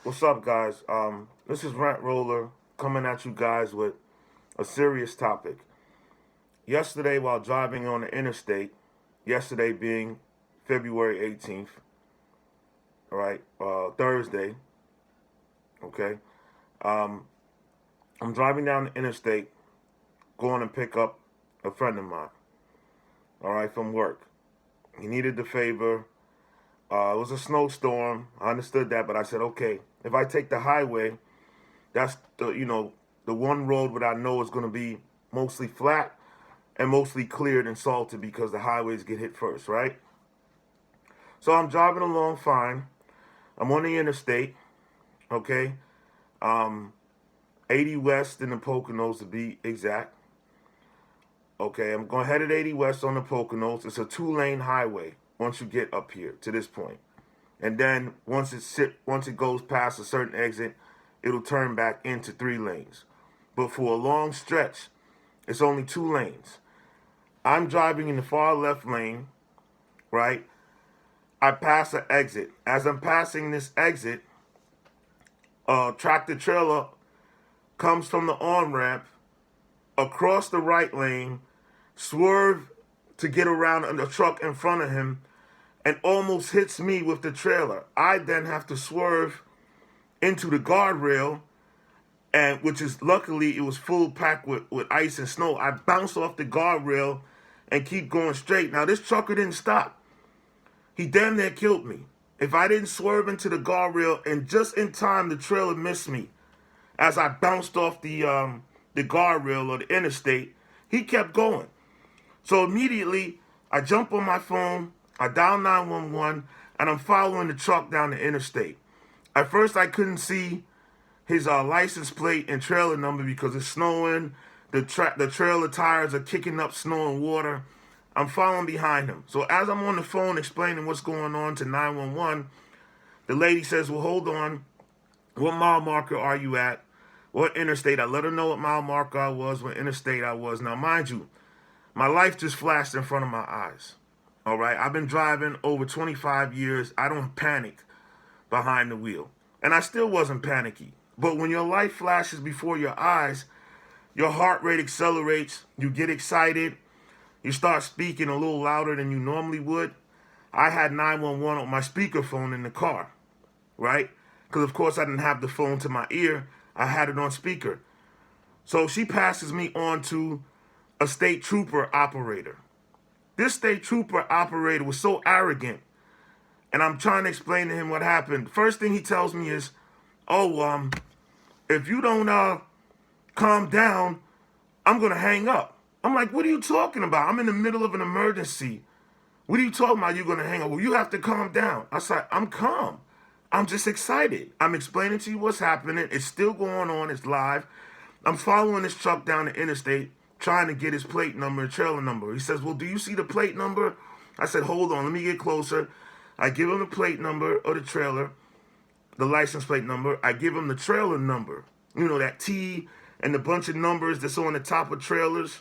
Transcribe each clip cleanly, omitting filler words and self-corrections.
What's up, guys? This is Rent Roller coming at you guys with a serious topic. Yesterday, while driving on the interstate, yesterday being February 18th, all right, Thursday, okay, um, I'm driving down the interstate, going to pick up a friend of mine, all right, from work. He needed the favor. It was a snowstorm. I understood that, but I said, okay, if I take the highway, that's the one road that I know is going to be mostly flat and mostly cleared and salted because the highways get hit first, right? So I'm driving along fine. I'm on the interstate, okay? Um, 80 West in the Poconos to be exact. Okay, I'm going headed 80 West on the Poconos. It's a two-lane highway once you get up here to this point. And then once it goes past a certain exit, it'll turn back into 3 lanes. But for a long stretch, it's only 2 lanes. I'm driving in the far left lane, right? I pass an exit. As I'm passing this exit, a tractor trailer comes from the on-ramp across the right lane, swerve to get around the truck in front of him, and almost hits me with the trailer. I then have to swerve into the guardrail, and which is luckily it was full packed with ice and snow. I bounce off the guardrail and keep going straight. Now this trucker didn't stop. He damn near killed me. If I didn't swerve into the guardrail and just in time the trailer missed me as I bounced off the guardrail or the interstate, he kept going. So immediately I jump on my phone, I dial 911, and I'm following the truck down the interstate. At first I couldn't see his license plate and trailer number because it's snowing. The trailer tires are kicking up snow and water. I'm following behind him. So as I'm on the phone explaining what's going on to 911, the lady says, well, hold on. What mile marker are you at? What interstate? I let her know what mile marker I was, what interstate I was. Now, mind you, my life just flashed in front of my eyes. All right? I've been driving over 25 years. I don't panic behind the wheel. And I still wasn't panicky. But when your life flashes before your eyes, your heart rate accelerates, you get excited, you start speaking a little louder than you normally would. I had 911 on my speakerphone in the car, right? Because, of course, I didn't have the phone to my ear. I had it on speaker. So she passes me on to a state trooper operator. This state trooper operator was so arrogant, and I'm trying to explain to him what happened. First thing he tells me is, oh, if you don't calm down, I'm going to hang up. I'm like, what are you talking about? I'm in the middle of an emergency. What are you talking about? You're going to hang up? Well, you have to calm down. I said, I'm calm. I'm just excited. I'm explaining to you what's happening. It's still going on. It's live. I'm following this truck down the interstate, trying to get his plate number and trailer number. He says, well, do you see the plate number? I said, hold on. Let me get closer. I give him the plate number of the trailer, the license plate number. I give him the trailer number. You know, that T and the bunch of numbers that's on the top of trailers.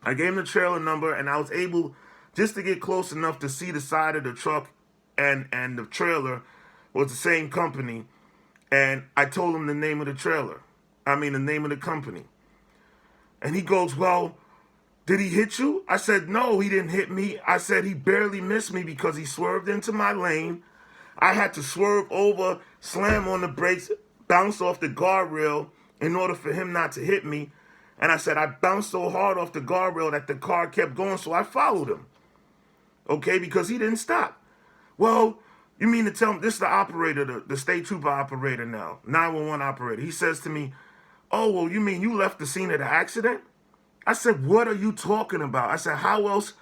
I gave him the trailer number, and I was able just to get close enough to see the side of the truck and the trailer was the same company. And I told him the name of the trailer. The name of the company. And he goes, well, did he hit you? I said, no, he didn't hit me. I said he barely missed me because he swerved into my lane. I had to swerve over, slam on the brakes, bounce off the guardrail in order for him not to hit me. And I said, I bounced so hard off the guardrail that the car kept going, so I followed him. Okay, because he didn't stop. Well, you mean to tell me, this is the operator, the state trooper operator now, 911 operator. He says to me, oh, well, you mean you left the scene of the accident? I said, what are you talking about? I said, how else?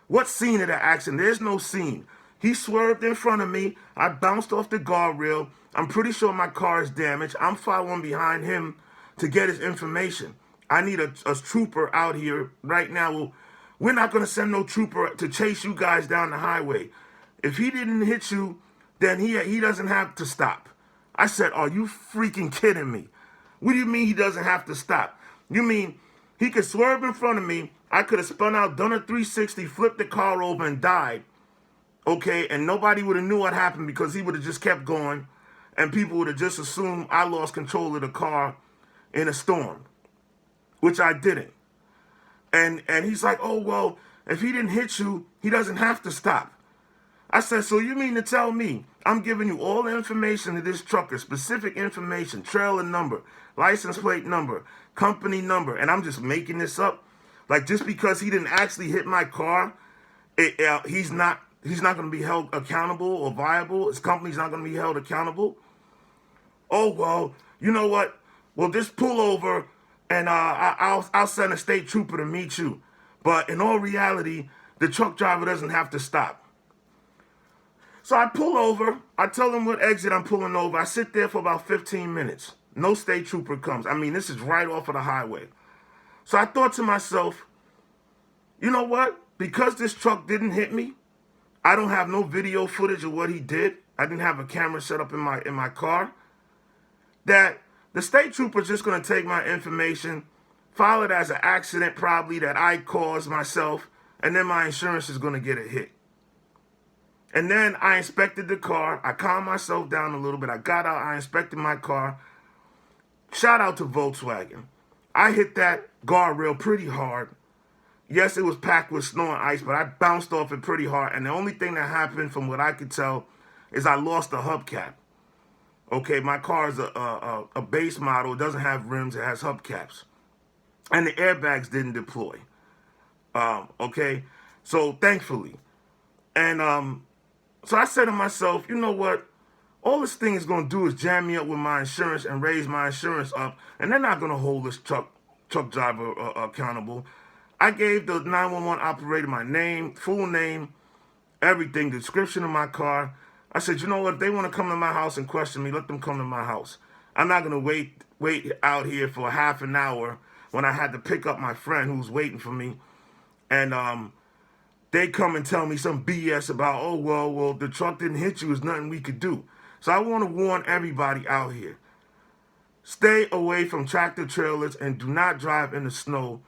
What scene of the accident? There's no scene. He swerved in front of me. I bounced off the guardrail. I'm pretty sure my car is damaged. I'm following behind him to get his information. I need a trooper out here right now. Well, we're not going to send no trooper to chase you guys down the highway. If he didn't hit you, then he doesn't have to stop. I said, are you freaking kidding me? What do you mean he doesn't have to stop? You mean he could swerve in front of me, I could have spun out, done a 360, flipped the car over and died, okay, and nobody would have knew what happened because he would have just kept going, and people would have just assumed I lost control of the car in a storm, which I didn't. And he's like, oh, well, if he didn't hit you, he doesn't have to stop. I said, so you mean to tell me I'm giving you all the information to this trucker, specific information, trailer number, license plate number, company number, and I'm just making this up? Like, just because he didn't actually hit my car, he's not going to be held accountable or viable. His company's not going to be held accountable. Oh, well, you know what? Well, just pull over, and I'll send a state trooper to meet you. But in all reality, the truck driver doesn't have to stop. So I pull over. I tell him what exit I'm pulling over. I sit there for about 15 minutes. No state trooper comes. I mean, this is right off of the highway. So I thought to myself, you know what? Because this truck didn't hit me, I don't have no video footage of what he did. I didn't have a camera set up in my car. That the state trooper's just going to take my information, file it as an accident probably that I caused myself, and then my insurance is going to get a hit. And then I inspected the car. I calmed myself down a little bit. I got out. I inspected my car. Shout out to Volkswagen. I hit that guardrail pretty hard. Yes, it was packed with snow and ice, but I bounced off it pretty hard. And the only thing that happened, from what I could tell, is I lost the hubcap. Okay, my car is a base model. It doesn't have rims. It has hubcaps. And the airbags didn't deploy. Okay, so thankfully. And so I said to myself, you know what? All this thing is going to do is jam me up with my insurance and raise my insurance up, and they're not going to hold this truck driver accountable. I gave the 911 operator my name, full name, everything, the description of my car. I said, you know what? If they want to come to my house and question me, let them come to my house. I'm not going to wait out here for half an hour when I had to pick up my friend who's waiting for me. And they come and tell me some BS about, oh, well, the truck didn't hit you. There's nothing we could do. So I want to warn everybody out here. Stay away from tractor trailers and do not drive in the snow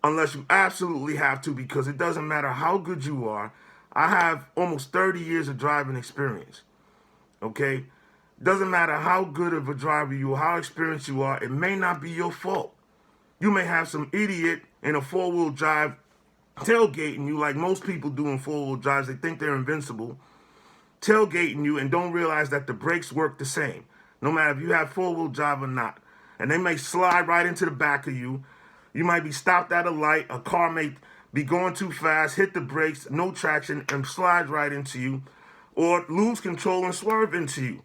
unless you absolutely have to, because it doesn't matter how good you are. I have almost 30 years of driving experience. Okay? Doesn't matter how good of a driver you are, how experienced you are, it may not be your fault. You may have some idiot in a four-wheel drive tailgating you, like most people do in four-wheel drives. They think they're invincible, tailgating you, and don't realize that the brakes work the same, no matter if you have four-wheel drive or not. And they may slide right into the back of you. You might be stopped at a light. A car may be going too fast, hit the brakes, no traction, and slide right into you, or lose control and swerve into you.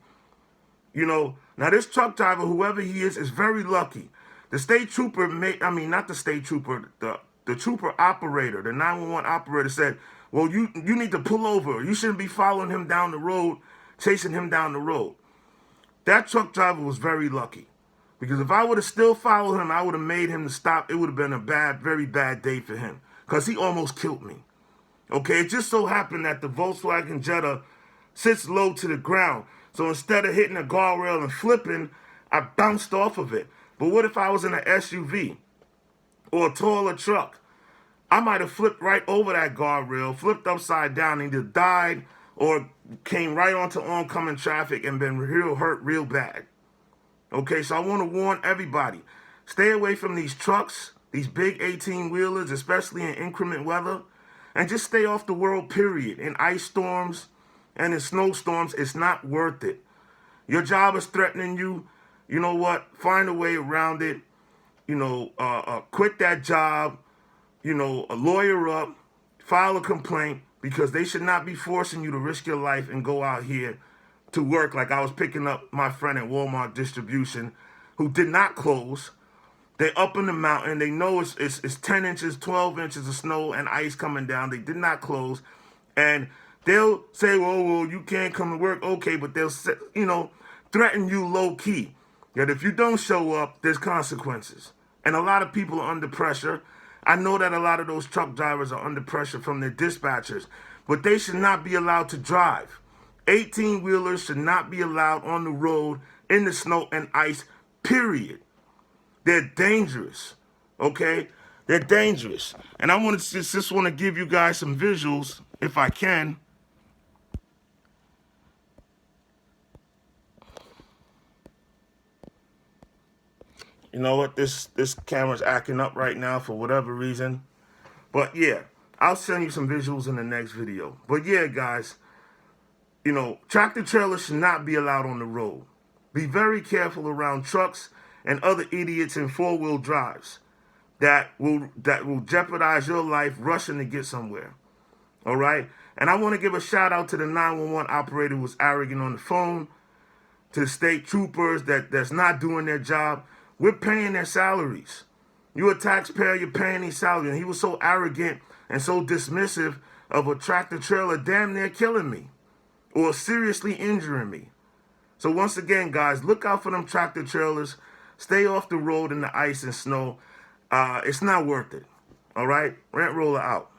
You know, now this truck driver, whoever he is very lucky. The state trooper, not the state trooper, the trooper operator, the 911 operator said, well, you need to pull over. You shouldn't be following him down the road, chasing him down the road. That truck driver was very lucky. Because if I would have still followed him, I would have made him to stop. It would have been a very bad day for him. Because he almost killed me. Okay, it just so happened that the Volkswagen Jetta sits low to the ground. So instead of hitting a guardrail and flipping, I bounced off of it. But what if I was in an SUV or a taller truck? I might have flipped right over that guardrail, flipped upside down, and either died or came right onto oncoming traffic and been hurt real bad. Okay, so I want to warn everybody. Stay away from these trucks, these big 18-wheelers, especially in inclement weather, and just stay off the road, period. In ice storms and in snowstorms, it's not worth it. Your job is threatening you. You know what? Find a way around it. You know, quit that job. You know, a lawyer up, file a complaint, because they should not be forcing you to risk your life and go out here to work like I was picking up my friend at Walmart Distribution who did not close. They're up in the mountain. They know it's 10 inches, 12 inches of snow and ice coming down. They did not close. And they'll say, well, you can't come to work. Okay, but they'll, threaten you low key that if you don't show up, there's consequences. And a lot of people are under pressure. I know that a lot of those truck drivers are under pressure from their dispatchers, but they should not be allowed to drive. 18-wheelers should not be allowed on the road in the snow and ice, period. They're dangerous, okay? They're dangerous. And I just want to give you guys some visuals, if I can. You know what? This camera's acting up right now for whatever reason. But yeah, I'll send you some visuals in the next video. But yeah, guys, tractor trailers should not be allowed on the road. Be very careful around trucks and other idiots in four-wheel drives that will jeopardize your life rushing to get somewhere. All right? And I want to give a shout out to the 911 operator who was arrogant on the phone, to the state troopers that's not doing their job. We're paying their salaries. You're a taxpayer, you're paying these salaries. And he was so arrogant and so dismissive of a tractor trailer, damn near killing me or seriously injuring me. So once again, guys, look out for them tractor trailers. Stay off the road in the ice and snow. It's not worth it. All right? Rant Roller out.